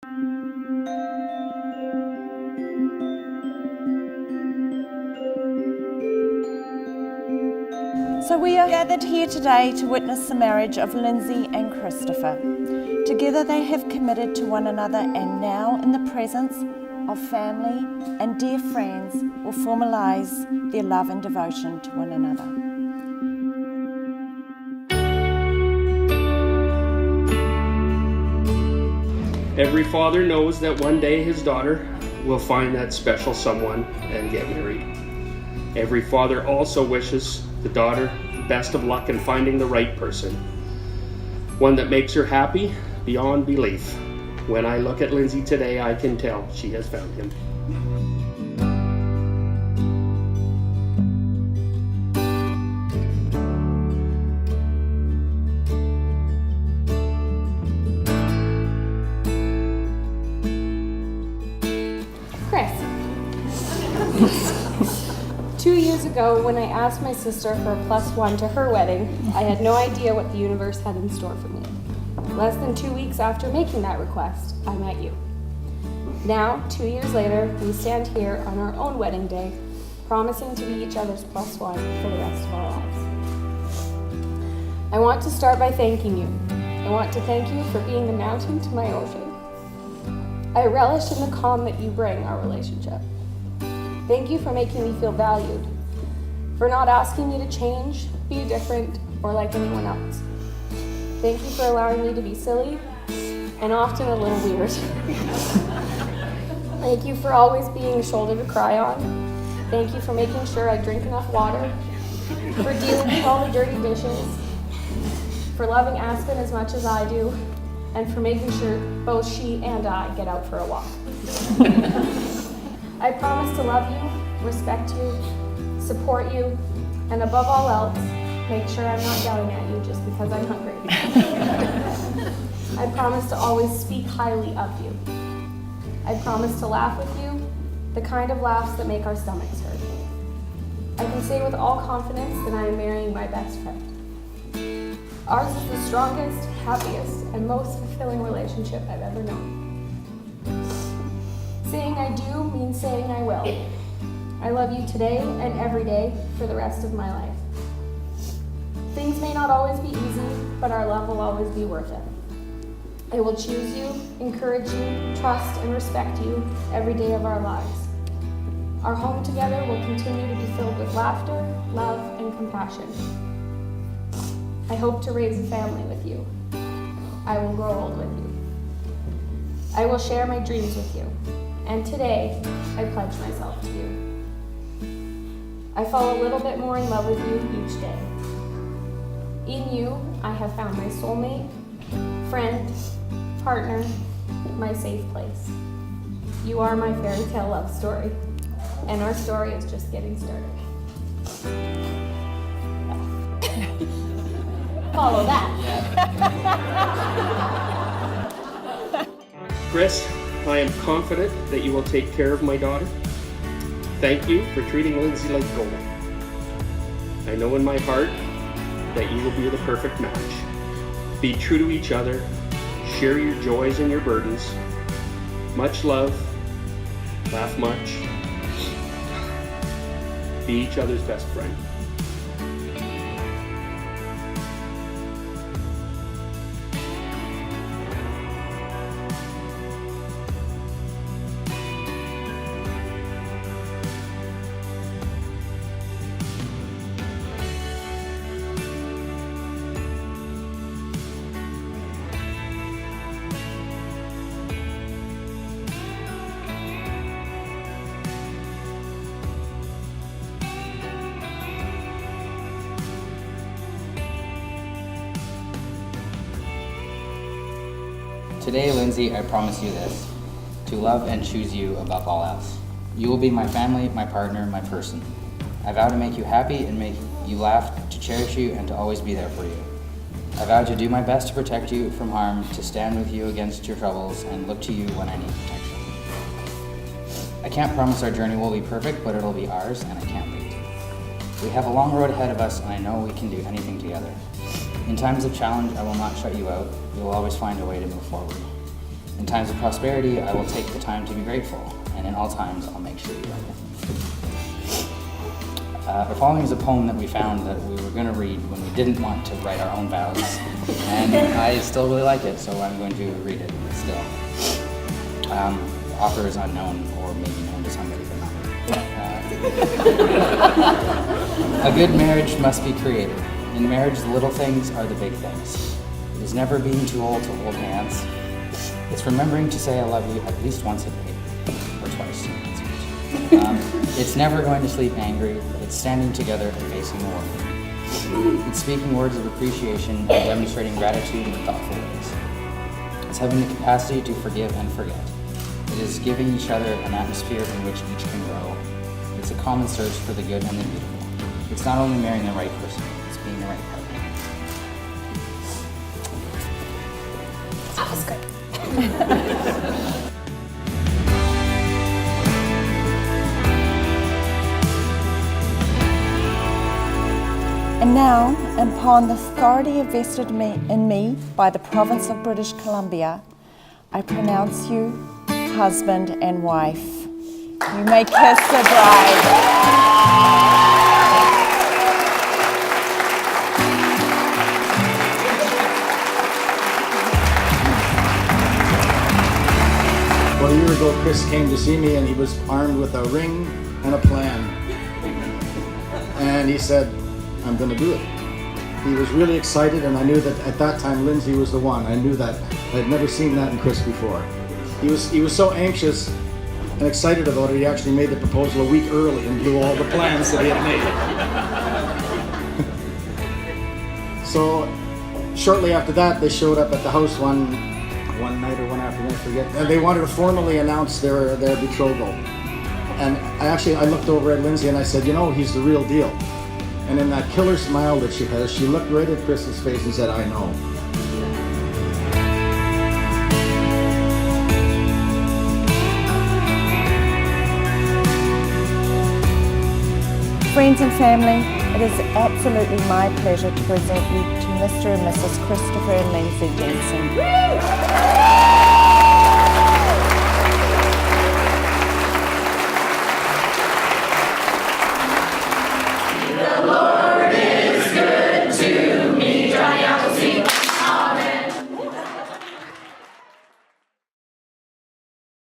So we are gathered here today to witness the marriage of Lindsay and Christopher. Together they have committed to one another, and now in the presence of family and dear friends will formalize their love and devotion to one another. Every father knows that one day his daughter will find that special someone and get married. Every father also wishes the daughter the best of luck in finding the right person, one that makes her happy beyond belief. When I look at Lindsay today, I can tell she has found him. Chris. 2 years ago, when I asked my sister for a +1 to her wedding, I had no idea what the universe had in store for me. Less than 2 weeks after making that request, I met you. Now, 2 years later, we stand here on our own wedding day, promising to be each other's +1 for the rest of our lives. I want to start by thanking you. I want to thank you for being the mountain to my ocean. I relish in the calm that you bring our relationship. Thank you for making me feel valued, for not asking me to change, be different, or like anyone else. Thank you for allowing me to be silly and often a little weird. Thank you for always being a shoulder to cry on. Thank you for making sure I drink enough water, for dealing with all the dirty dishes, for loving Aspen as much as I do, and for making sure both she and I get out for a walk. I promise to love you, respect you, support you, and above all else, make sure I'm not yelling at you just because I'm hungry. I promise to always speak highly of you. I promise to laugh with you, the kind of laughs that make our stomachs hurt. I can say with all confidence that I am marrying my best friend. Ours is the strongest, happiest, and most fulfilling relationship I've ever known. Saying I do means saying I will. I love you today and every day for the rest of my life. Things may not always be easy, but our love will always be worth it. I will choose you, encourage you, trust, and respect you every day of our lives. Our home together will continue to be filled with laughter, love, and compassion. I hope to raise a family with you. I will grow old with you. I will share my dreams with you. And today, I pledge myself to you. I fall a little bit more in love with you each day. In you, I have found my soulmate, friend, partner, my safe place. You are my fairy tale love story, and our story is just getting started. Follow that. Chris, I am confident that you will take care of my daughter. Thank you for treating Lindsay like gold. I know in my heart that you will be the perfect match. Be true to each other, share your joys and your burdens. Much love, laugh much, be each other's best friend. Today, Lindsay, I promise you this, to love and choose you above all else. You will be my family, my partner, my person. I vow to make you happy and make you laugh, to cherish you, and to always be there for you. I vow to do my best to protect you from harm, to stand with you against your troubles, and look to you when I need protection. I can't promise our journey will be perfect, but it'll be ours, and I can't wait. We have a long road ahead of us, and I know we can do anything together. In times of challenge, I will not shut you out. We will always find a way to move forward. In times of prosperity, I will take the time to be grateful, and in all times, I'll make sure you love it. The following is a poem that we found that we were going to read when we didn't want to write our own vows, and I still really like it, so I'm going to read it still. The author is unknown, or maybe known to somebody, but not me. A good marriage must be created. In marriage, the little things are the big things. It is never being too old to hold hands. It's remembering to say I love you at least once a day, or twice. It's never going to sleep angry. It's standing together and facing the world. It's speaking words of appreciation and demonstrating gratitude in thoughtful ways. It's having the capacity to forgive and forget. It is giving each other an atmosphere in which each can grow. It's a common search for the good and the beautiful. It's not only marrying the right person, it's being the right partner. That was good. And now, upon the authority vested in me by the province of British Columbia, I pronounce you husband and wife. You may kiss the bride. Well, a year ago, Chris came to see me and he was armed with a ring and a plan. And he said, I'm going to do it. He was really excited, and I knew that at that time Lindsay was the one. I knew that. I had never seen that in Chris before. He was so anxious and excited about it, he actually made the proposal a week early and blew all the plans that he had made. So shortly after that, they showed up at the house one night or one afternoon, I forget, and they wanted to formally announce their betrothal. And I looked over at Lindsay and I said, you know, he's the real deal. And in that killer smile that she has, she looked right at Chris's face and said, I know. Friends and family, it is absolutely my pleasure to present you to Mr. and Mrs. Christopher and Lindsay Jensen.